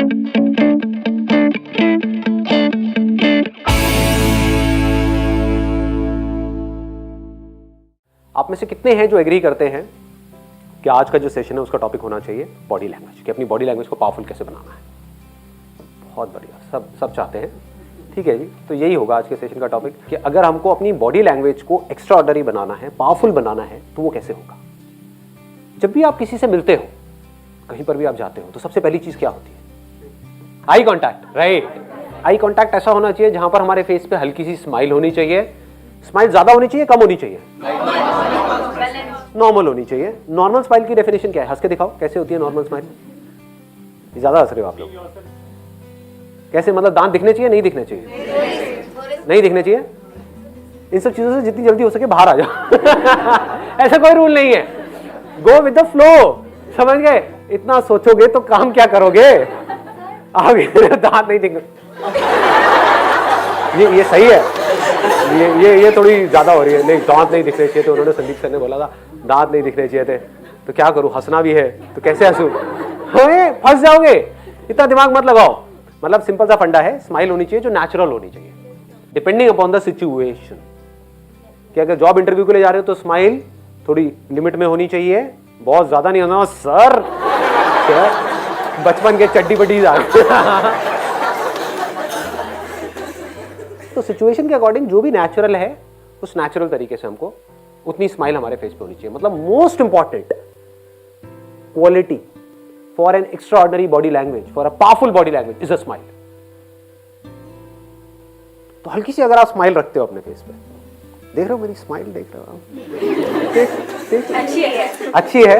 आप में से कितने हैं जो एग्री करते हैं कि आज का जो सेशन है उसका टॉपिक होना चाहिए बॉडी लैंग्वेज, कि अपनी बॉडी लैंग्वेज को पावरफुल कैसे बनाना है। बहुत बढ़िया, सब चाहते हैं। ठीक है जी, तो यही होगा आज के सेशन का टॉपिक कि अगर हमको अपनी बॉडी लैंग्वेज को एक्स्ट्राऑर्डिनरी बनाना है, पावरफुल बनाना है, तो वो कैसे होगा। जब भी आप किसी से मिलते हो, कहीं पर भी आप जाते हो, तो सबसे पहली चीज क्या होती है? Eye contact, right. Eye contact ऐसा होना चाहिए जहां पर हमारे फेस पे हल्की सी स्माइल होनी चाहिए। स्माइल ज्यादा होनी चाहिए, कम होनी चाहिए, नॉर्मल होनी चाहिए। नॉर्मल स्माइल की डेफिनेशन क्या है? हंस के दिखाओ, कैसे होती है नॉर्मल स्माइल? ज्यादा हंस रहे हो आप लोग। कैसे, मतलब दांत दिखने चाहिए, नहीं दिखने चाहिए? नहीं दिखने चाहिए। इन सब चीजों से जितनी जल्दी हो सके बाहर आ जाओ। ऐसा कोई रूल नहीं है, गो विद द फ्लो। समझ गए? इतना सोचोगे तो काम क्या करोगे? आगे दांत नहीं दिखने, ये सही है। ये थोड़ी ज्यादा हो रही है। नहीं, दांत नहीं दिखने चाहिए, तो उन्होंने संदीप सर ने बोला था दांत नहीं दिखने चाहिए थे, तो क्या करूं, हंसना भी है, तो कैसे हंसू? फंस जाओगे, इतना दिमाग मत लगाओ। मतलब सिंपल सा फंडा है, स्माइल होनी चाहिए जो नेचुरल होनी चाहिए, डिपेंडिंग अपॉन द सिचुएशन। कि अगर जॉब इंटरव्यू के लिए जा रहे हो तो स्माइल थोड़ी लिमिट में होनी चाहिए, बहुत ज्यादा नहीं होना। सर बचपन के चड्डी बड्डी तो सिचुएशन के अकॉर्डिंग जो भी नेचुरल है, उस नेचुरल तरीके से हमको उतनी स्माइल हमारे फेस पे होनी चाहिए। मतलब most important quality for an extraordinary body language, for a powerful body language is a smile. तो हल्की सी अगर आप स्माइल रखते हो अपने फेस पे, देख रहे हो मेरी स्माइल, देख रहे हो आप? अच्छी है,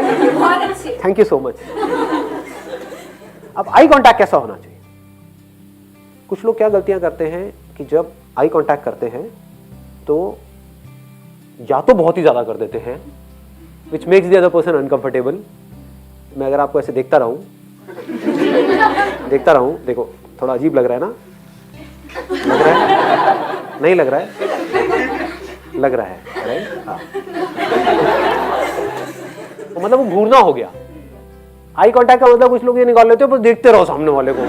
थैंक यू सो मच। अब आई कांटेक्ट कैसा होना चाहिए? कुछ लोग क्या गलतियां करते हैं कि जब आई कांटेक्ट करते हैं तो या तो बहुत ही ज्यादा कर देते हैं, which makes the other person uncomfortable. मैं अगर आपको ऐसे देखता रहूं, देखो थोड़ा अजीब लग रहा है ना? लग रहा है? नहीं लग रहा है? लग रहा है, राइट? हाँ। तो मतलब वो घूरना हो गया। आई कांटेक्ट का मतलब कुछ लोग ये निकाल लेते हो, बस देखते रहो सामने वाले को।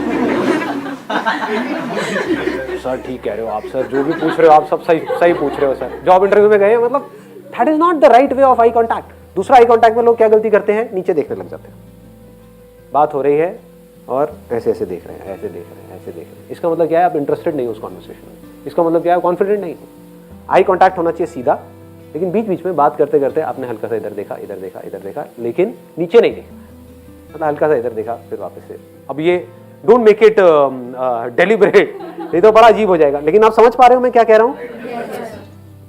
सर ठीक कह रहे हो आप, सर जो भी पूछ रहे हो आप सब सही पूछ रहे हो सर। जॉब इंटरव्यू में गए, मतलब that is not the right way of eye contact. दूसरा आई कांटेक्ट में लोग क्या गलती करते हैं? नीचे देखने लग जाते हैं। बात हो रही है और ऐसे ऐसे देख रहे हैं, ऐसे देख रहे हैं, ऐसे देख रहे हैं। इसका मतलब क्या है? आप इंटरेस्टेड नहीं हो उस कॉन्वर्सेशन में। इसका मतलब क्या है? कॉन्फिडेंट नहीं हो। आई कांटेक्ट होना चाहिए सीधा, लेकिन बीच बीच में बात करते करते आपने हल्का सा इधर देखा, इधर देखा, इधर देखा, लेकिन नीचे नहीं देखा। मतलब हल्का सा इधर देखा, फिर वापस से। अब ये डोंट मेक इट डेलिबरेट, नहीं तो बड़ा अजीब हो जाएगा। लेकिन आप समझ पा रहे हो मैं क्या कह रहा हूं?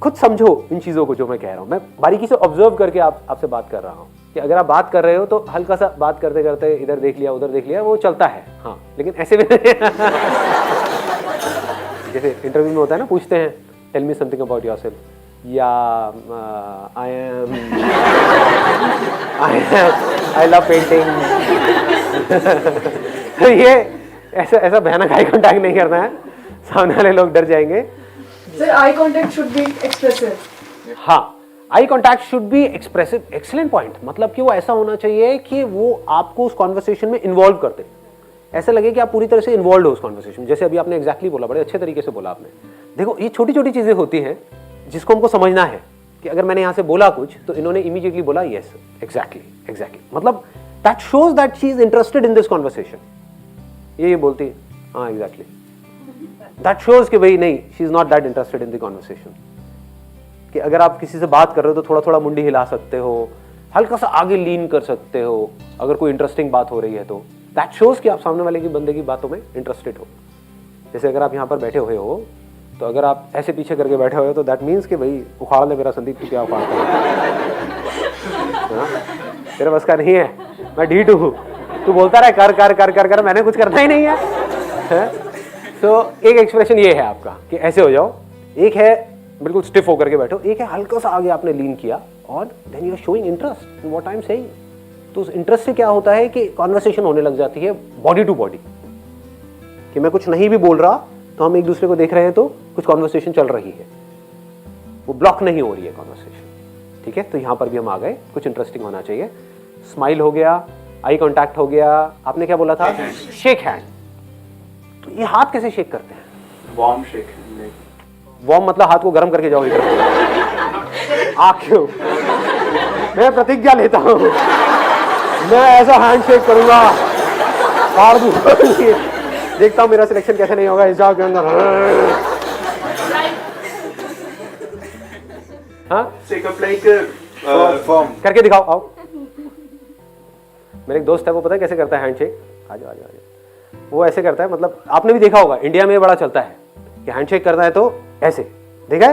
खुद समझो इन चीजों को जो मैं कह रहा हूं। मैं बारीकी से ऑब्जर्व करके आपसे बात कर रहा हूं कि अगर आप बात कर रहे हो तो हल्का सा बात करते करते इधर देख लिया, उधर देख लिया, वो चलता है। हाँ, लेकिन ऐसे भी जैसे इंटरव्यू में होता है ना, पूछते हैं tell me something about yourself, या आई लव पेंटिंग। ये ऐसा भयानक आई कांटेक्ट नहीं करना है, सामने वाले लोग डर जाएंगे। Sir, eye contact should be expressive. हाँ, eye contact should be expressive. Excellent point. मतलब कि वो ऐसा होना चाहिए कि वो आपको उस कॉन्वर्सेशन में इन्वॉल्व करते, ऐसा लगे कि आप पूरी तरह से इन्वॉल्व हो उस कॉन्वर्सेशन में। जैसे अभी आपने एग्जैक्टली बोला, बड़े अच्छे तरीके से बोला आपने। देखो, ये छोटी छोटी चीजें होती हैं जिसको हमको समझना है कि अगर मैंने यहां से बोला कुछ तो इन्होंने इमीडिएटली बोला यस, एग्जैक्टली। मतलब that shows that she is interested in this conversation. ये बोलती है हाँ एग्जैक्टली, दैट शोज कि भाई नहीं, she is not that interested in the conversation. कि अगर आप किसी से बात कर रहे हो तो थोड़ा थोड़ा मुंडी हिला सकते हो, हल्का सा आगे लीन कर सकते हो अगर कोई इंटरेस्टिंग बात हो रही है तो। दैट शोज कि आप सामने वाले की बंदे की बातों में इंटरेस्टेड हो। जैसे अगर आप यहाँ पर बैठे हुए हो तो अगर आप ऐसे पीछे करके बैठे हुए हो तो दैट मीन्स कि भाई उखाड़ ले मेरा संदीप, तू क्या उखाड़ता है? तेरे बस का नहीं है, मैं ढीठ हूँ, तू बोलता रहे कर कर कर कर कर, मैंने कुछ करना ही नहीं है। तो एक एक्सप्रेशन ये है आपका कि ऐसे हो जाओ, एक है बिल्कुल स्टिफ होकर के बैठो, एक है हल्का सा आगे आपने लीन किया और then you are showing interest in what I am saying. तो उस इंटरेस्ट से क्या होता है कि कॉन्वर्सेशन होने लग जाती है बॉडी टू बॉडी, कि मैं कुछ नहीं भी बोल रहा तो हम एक दूसरे को देख रहे हैं तो कुछ कॉन्वर्सेशन चल रही है, वो ब्लॉक नहीं हो रही है कॉन्वर्सेशन। ठीक है, तो यहां पर भी हम आ गए, कुछ इंटरेस्टिंग होना चाहिए। स्माइल हो गया, आई कांटेक्ट हो गया, आपने क्या बोला था? Shake hand. तो ये हाथ कैसे शेक करते हैं? Warm shake. वार्म मतलब हाथ को गर्म करके जाओ इधर। क्यों? मैं प्रतिज्ञा लेता हूं, मैं ऐसा हैंड शेक करूंगा और देखता हूं मेरा सिलेक्शन कैसे नहीं होगा इस जॉब के अंदर। हाँ शेक अप लाइक फॉर्म करके दिखाओ, आओ। मेरे एक दोस्त है, वो पता है कैसे करता है हैंडशेक? आ जाओ आ जाओ आ जाओ। वो ऐसे करता है, मतलब आपने भी देखा होगा, इंडिया में बड़ा चलता है कि हैंडशेक करना है तो ऐसे, देखा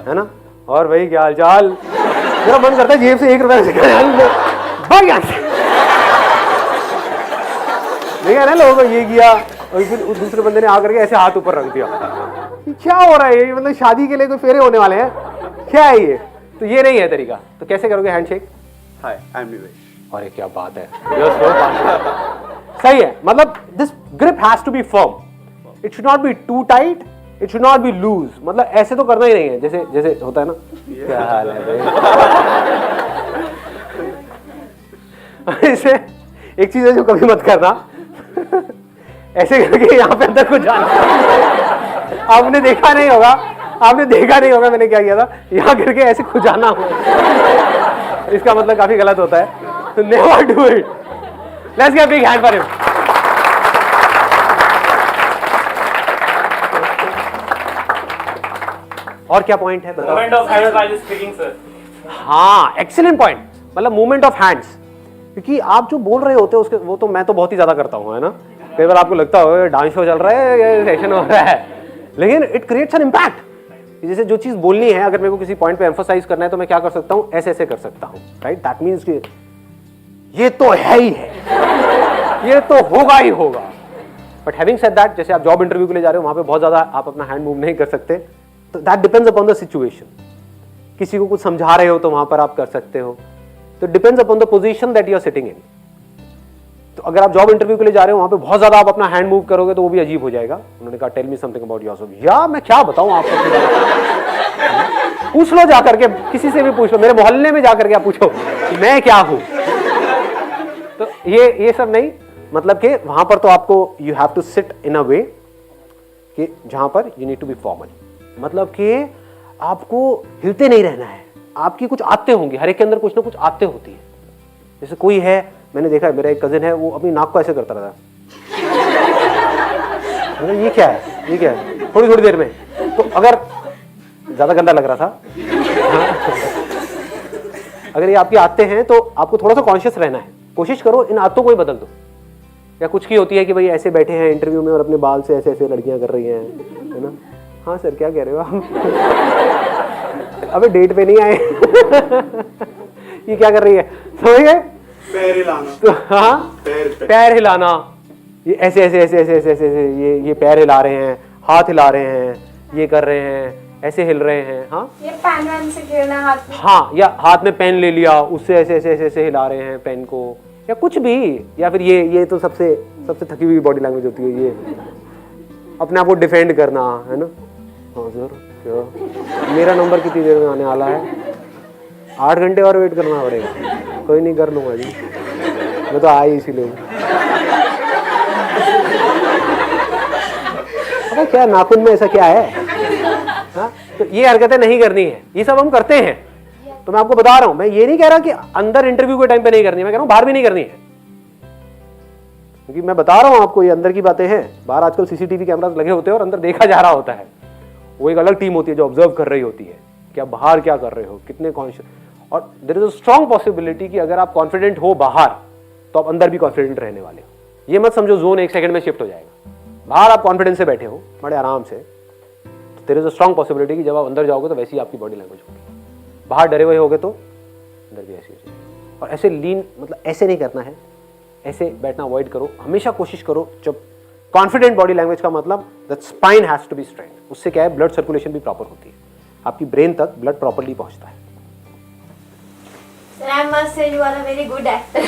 है ना? और भाई क्या हाल चाल, मेरा मन करता है जेब से 1 रुपया देखा ना, लोगों को ये किया और फिर उस दूसरे बंदे ने आकर के ऐसे हाथ ऊपर रख दिया। क्या हो रहा है ये? मतलब शादी के लिए कोई फेरे होने वाले हैं क्या है ये? तो ये नहीं है तरीका। तो कैसे करोगे हैंडशेक? हाय आई एम निवेश। अरे क्या बात है, सही है। मतलब this grip has to be firm, it should not be too tight, it should not be loose. मतलब ऐसे तो करना ही नहीं है जैसे जैसे होता है ना। क्या हाल है भाई? ऐसे एक चीज है जो कभी मत करना, ऐसे करके यहाँ पे अंदर को जाना। आपने देखा नहीं होगा, आपने देखा नहीं होगा मैंने क्या किया था, यहाँ करके ऐसे खुजाना हो, इसका मतलब काफी गलत होता है। तो never do it. Let's give a big hand for him. और क्या पॉइंट है बताओ? Movement of hands while speaking, sir. हाँ, एक्सीलेंट पॉइंट। मतलब मूवमेंट ऑफ हैंड्स, क्योंकि आप जो बोल रहे होते हो उसके, वो तो मैं तो बहुत ही ज्यादा करता हूँ, है ना? कई बार आपको लगता होगा डांस शो चल रहा है, ये सेशन हो रहा है, लेकिन इट क्रिएट्स एन इम्पैक्ट। जैसे जो चीज बोलनी है, अगर मेरे को किसी पॉइंट पे एम्फसाइज करना है तो मैं क्या कर सकता हूँ? ऐसे ऐसे कर सकता हूँ, राइट? दैट मीन्स कि ये तो है ही है, ये तो होगा ही होगा। बट हैविंग सेड दैट, जैसे आप जॉब इंटरव्यू के लिए जा रहे हो, वहां पे बहुत ज्यादा आप अपना हैंड मूव नहीं कर सकते, तो that depends upon the situation. किसी को कुछ समझा रहे हो तो वहां पर आप कर सकते हो, तो depends upon the position that you are sitting in. तो अगर आप जॉब इंटरव्यू के लिए जा रहे हो, वहां पे बहुत ज्यादा आप अपना हैंड मूव करोगे तो वो भी अजीब हो जाएगा। उन्होंने कहा tell me something about yourself. या मैं क्या बताऊं आपको? पूछ लो जाकर के, किसी से भी पूछ लो, मेरे मोहल्ले में जाकर के आप पूछो कि मैं क्या हूं। तो ये सब नहीं, मतलब कि वहां पर तो आपको you have to sit in a way कि जहां पर you need to be formal. मतलब कि आपको हिलते नहीं रहना है, आपकी कुछ आदतें होंगी, हर एक के अंदर कुछ ना कुछ आदतें होती है। जैसे कोई है, मैंने देखा है, मेरा एक कजिन है, वो अपनी नाक को ऐसे करता रहता है। मतलब ये क्या है, ये क्या है? थोड़ी थोड़ी देर में, तो अगर ज्यादा गंदा लग रहा था, अगर ये आपकी आदतें हैं तो आपको थोड़ा सा कॉन्शियस रहना है। कोशिश करो इन आदतों को ही बदल दो। या कुछ की होती है कि भाई ऐसे बैठे हैं इंटरव्यू में और अपने बाल से ऐसे ऐसे लड़कियां कर रही हैं, है ना? हाँ सर, क्या कह रहे हो आप? अबे डेट पे नहीं आए। ये क्या कर रही है, समझ गए? पैर हिलाना। तो हाँ, पैर हिलाना, ये ऐसे ऐसे ऐसे ऐसे ऐसे ऐसे ये पैर हिला रहे हैं, हाथ हिला रहे हैं, ये कर रहे हैं, ऐसे हिल रहे हैं। हाँ, ये पेन वैन से खेलना हाथ में। हाँ, या हाथ में पेन ले लिया, उससे ऐसे ऐसे ऐसे ऐसे हिला रहे हैं पेन को, या कुछ भी। या फिर ये तो सबसे थकी हुई बॉडी लैंग्वेज होती है, ये अपने आप को डिफेंड करना, है ना? हाँ सर, क्या मेरा नंबर कितनी देर में आने वाला है? 8 घंटे और वेट करना पड़ेगा। कोई नहीं, कर लूंगा जी, मैं तो आई इसीलिए। अरे क्या नाखून में ऐसा क्या है? हाँ, तो ये हरकतें नहीं करनी है, ये सब हम करते हैं। तो मैं आपको बता रहा हूं, मैं ये नहीं कह रहा कि अंदर इंटरव्यू के टाइम पे नहीं करनी है, मैं कह रहा हूं बाहर भी नहीं करनी है। क्योंकि मैं बता रहा हूं आपको, ये अंदर की बातें हैं। बाहर आजकल सीसीटीवी कैमरास लगे होते हैं और अंदर देखा जा रहा होता है। वो एक अलग टीम होती है जो ऑब्जर्व कर रही होती है कि आप बाहर क्या कर रहे हो, कितने कॉन्शियस। और there is a strong possibility कि अगर आप कॉन्फिडेंट हो बाहर, तो आप अंदर भी कॉन्फिडेंट रहने वाले हो। ये मत समझो जोन 1 सेकंड में शिफ्ट हो जाएगा। बाहर आप कॉन्फिडेंस से बैठे हो बड़े आराम से, तो there is a strong possibility कि जब आप अंदर जाओगे तो वैसी आपकी बॉडी लैंग्वेज होगी। बाहर डरे हुए होगे तो अंदर भी ऐसी हो जाएगी। और ऐसे लीन, मतलब ऐसे नहीं करना है, ऐसे बैठना अवॉइड करो। हमेशा कोशिश करो, जब कॉन्फिडेंट बॉडी लैंग्वेज का मतलब that spine has to be straight. उससे क्या है, ब्लड सर्कुलेशन भी प्रॉपर होती है, आपकी ब्रेन तक ब्लड प्रॉपर्ली पहुंचता है। Sir, I must say you are a very good actor.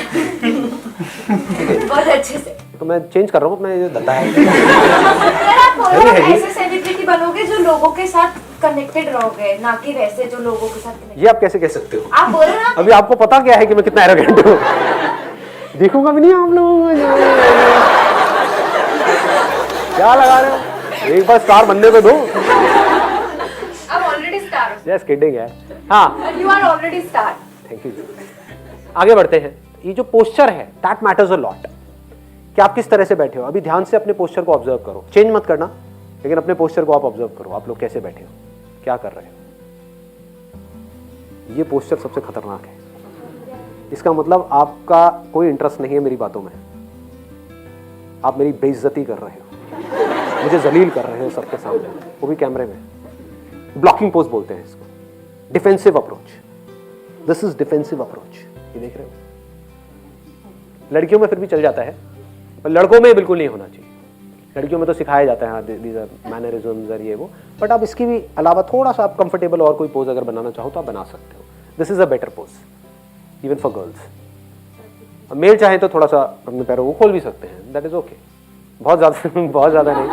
बहुत अच्छे से। तो मैं चेंज कर रहा हूँ अपना ये धंधा है। अगर आप बोलो आप ऐसे सेलिब्रिटी बनोगे जो लोगों के साथ कनेक्टेड रहोगे, ना कि वैसे जो लोगों के साथ connected। ये आप कैसे कह सकते हो? आप बोलो ना। अभी आपको पता क्या है कि मैं कितना एरोगेंट हूँ? देखूंगा भी नहीं आप लोगों को। क्या लगा रहे हो, एक बार स्टार बनने पे दो। I'm already star. Yes kidding है। हाँ You are already star. Thank you. आगे बढ़ते हैं। ये जो पोस्चर है दैट मैटर्स अ लॉट, कि आप किस तरह से बैठे हो। अभी ध्यान से अपने पोस्चर को ऑब्जर्व करो, चेंज मत करना, लेकिन अपने पोस्चर को आप ऑब्जर्व करो। आप लोग कैसे बैठे हो, क्या कर रहे हो। ये पोस्चर सबसे खतरनाक है। इसका मतलब आपका कोई इंटरेस्ट नहीं है मेरी बातों में, आप मेरी बेइज्जती कर रहे हो, मुझे जलील कर रहे हो सबके सामने, वो भी कैमरे में। ब्लॉकिंग पोज बोलते हैं इसको, defensive approach. This is defensive approach. ये देख रहे हो, लड़कियों में फिर भी चल जाता है, पर लड़कों में बिल्कुल नहीं होना चाहिए। लड़कियों में तो सिखाया जाता है दीज आर मैनरिज्म्स और ये वो, बट आप इसकी भी अलावा थोड़ा सा आप कंफर्टेबल और कोई पोज अगर बनाना चाहो तो आप बना सकते हो। This is a better pose even for girls. Male चाहे तो थोड़ा सा अपने पैरों को खोल भी सकते हैं, दैट इज ओके। बहुत ज़्यादा नहीं,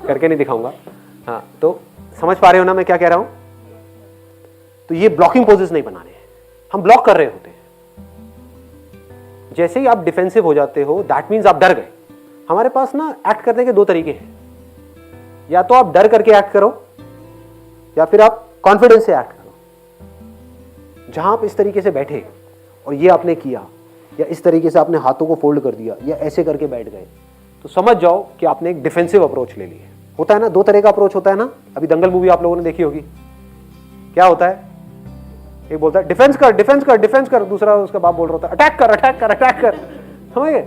करके नहीं दिखाऊंगा। हाँ, तो समझ पा रहे हो ना मैं क्या कह रहा हूँ। तो ये ब्लॉकिंग पोजेस नहीं बनाने हैं, हम ब्लॉक कर रहे होते हैं। जैसे ही आप डिफेंसिव हो जाते हो दैट मीन्स आप डर गए। हमारे पास ना एक्ट करने के दो तरीके हैं, या तो आप डर करके एक्ट करो या फिर आप कॉन्फिडेंस से एक्ट करो। जहां आप इस तरीके से बैठे और ये आपने किया, या इस तरीके से आपने हाथों को फोल्ड कर दिया या ऐसे करके बैठ गए, तो समझ जाओ कि आपने एक डिफेंसिव अप्रोच ले ली है। होता है ना, दो तरह का अप्रोच होता है ना। अभी दंगल मूवी आप लोगों ने देखी होगी, क्या होता है, एक बोलता है डिफेंस कर डिफेंस कर डिफेंस कर, दूसरा उसका बाप बोल रहा होता है अटैक कर अटैक कर अटैक कर। समझ गए।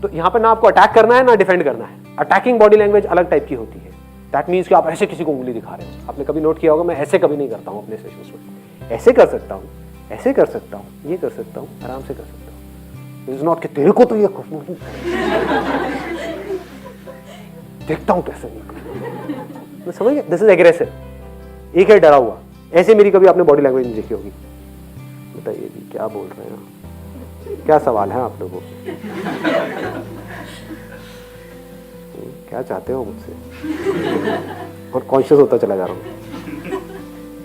तो यहां पे ना आपको अटैक करना है ना डिफेंड करना है। अटैकिंग बॉडी लैंग्वेज अलग टाइप की होती है। दैट मीन्स कि आप ऐसे किसी को उंगली दिखा रहे हो। आपने कभी नोट किया होगा, मैं ऐसे कभी नहीं करता हूं अपने सेशंस में। ऐसे कर सकता हूं, ऐसे कर सकता हूं, ये कर सकता हूं, आराम से कर सकता हूं। इज नॉट कि तेरे को तो ये देखता हूं कैसे मैं, समझ गया। This is aggressive. एक है डरा हुआ। ऐसे मेरी कभी आपने बॉडी लैंग्वेज नहीं देखी होगी। बताइए जी क्या बोल रहे हैं, क्या सवाल है आप लोगों को, क्या चाहते हो मुझसे, और कॉन्शियस होता चला जा रहा हूँ।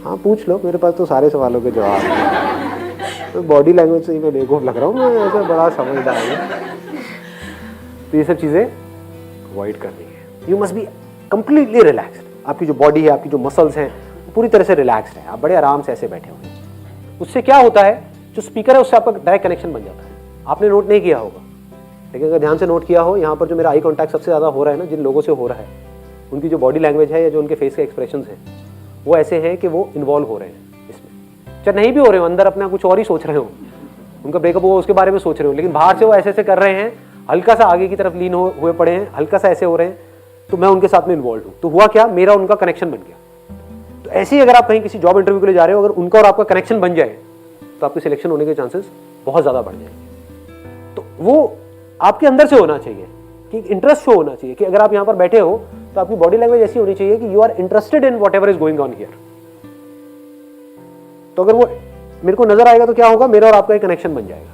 हाँ पूछ लो, मेरे पास तो सारे सवालों के जवाब हैं। तो बॉडी लैंग्वेज से ही मैं बेवकूफ लग रहा हूँ, मैं ऐसा बड़ा समझदार हूँ। तो ये सब चीज़ें अवॉइड करनी है। You must be completely relaxed. आपकी जो बॉडी है, आपकी जो मसल्स हैं, पूरी तरह से रिलैक्स्ड है। आप बड़े आराम से ऐसे बैठे हुए हैं। उससे क्या होता है, जो स्पीकर है उससे आपका डायरेक्ट कनेक्शन बन जाता है। आपने नोट नहीं किया होगा, लेकिन अगर ध्यान से नोट किया हो, यहाँ पर जो मेरा आई कॉन्टैक्ट सबसे ज़्यादा हो रहा है ना, जिन लोगों से हो रहा है, उनकी जो बॉडी लैंग्वेज है या जो उनके फेस के एक्सप्रेशन हैं, वो ऐसे हैं कि वो इन्वॉल्व हो रहे हैं इसमें। चाहे नहीं भी हो रहे हो, अंदर अपना कुछ और ही सोच रहे हो, उनका ब्रेकअप हुआ उसके बारे में सोच रहे हो, लेकिन बाहर से वो ऐसे ऐसे कर रहे हैं, हल्का सा आगे की तरफ लीन हुए पड़े हैं, हल्का सा ऐसे हो रहे हैं, तो मैं उनके साथ में इन्वॉल्व हूँ। तो हुआ क्या, मेरा उनका कनेक्शन बन गया। तो ऐसे ही अगर आप कहीं किसी जॉब इंटरव्यू के लिए जा रहे हो, अगर उनका और आपका कनेक्शन बन जाए तो आपके सिलेक्शन होने के चांसेस बहुत ज़्यादा बढ़ जाएंगे। तो वो आपके अंदर से होना चाहिए कि इंटरेस्ट शो होना चाहिए कि अगर आप यहाँ पर बैठे हो तो आपकी बॉडी लैंग्वेज ऐसी होनी चाहिए कि you are interested in whatever is going on here. तो अगर वो मेरे को नजर आएगा तो क्या होगा, मेरा और आपका एक कनेक्शन बन जाएगा।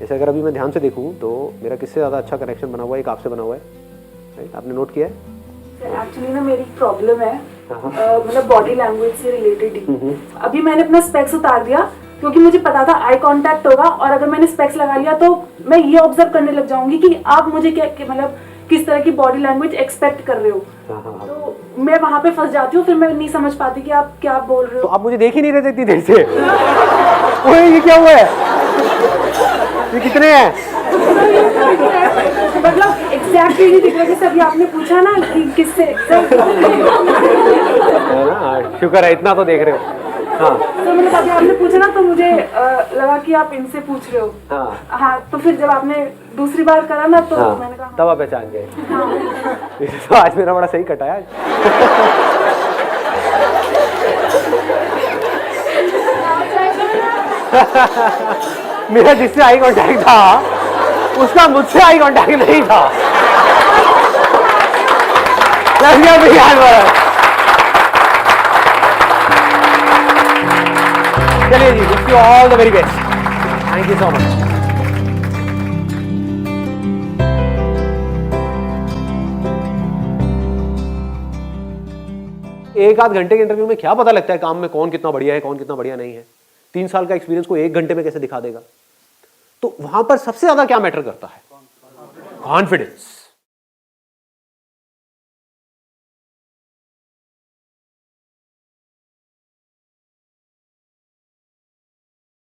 जैसे अगर अभी मैं ध्यान से देखूँ तो मेरा किससे ज़्यादा अच्छा कनेक्शन बना हुआ है, एक आपसे बना हुआ है, राइट? आपने नोट किया है? एक्चुअली ना मेरी प्रॉब्लम है, मतलब बॉडी लैंग्वेज से रिलेटेड ही। अभी मैंने अपना स्पेक्स उतार दिया क्योंकि मुझे पता था आई कांटेक्ट होगा, और अगर मैंने स्पेक्स लगा लिया तो मैं ये ऑब्जर्व करने लग जाऊंगी कि आप मुझे क्या मतलब किस तरह की बॉडी लैंग्वेज एक्सपेक्ट कर रहे हो। तो मैं वहां पे फंस जाती हूँ, फिर मैं नहीं समझ पाती कि आप क्या बोल रहे तो हो। आप मुझे देख ही नहीं रहे थे इतनी देर से। ओए ये क्या हुआ है, ये कितने हैं? मतलब एग्जैक्टली नहीं दिख रहा, जैसे अभी आपने पूछा ना कि किससे शुक्र है इतना तो देख रहे हो। हाँ तो मतलब अभी आपने पूछा ना तो मुझे लगा कि आप इनसे पूछ रहे हो। हाँ तो फिर जब आपने दूसरी बार करा ना तो मैंने कहा तब आप पहचान गए। तो आज मेरा बड़ा सही कटा है। मेरा जिससे आई कांटेक्ट था उसका मुझसे आई कांटेक्ट नहीं था। चलिए जी, wish you all the very best. Thank you so much. एक आध घंटे के इंटरव्यू में क्या पता लगता है काम में कौन कितना बढ़िया है, कौन कितना बढ़िया नहीं है। 3 साल का एक्सपीरियंस को 1 घंटे में कैसे दिखा देगा। तो वहां पर सबसे ज्यादा क्या मैटर करता है, कॉन्फिडेंस।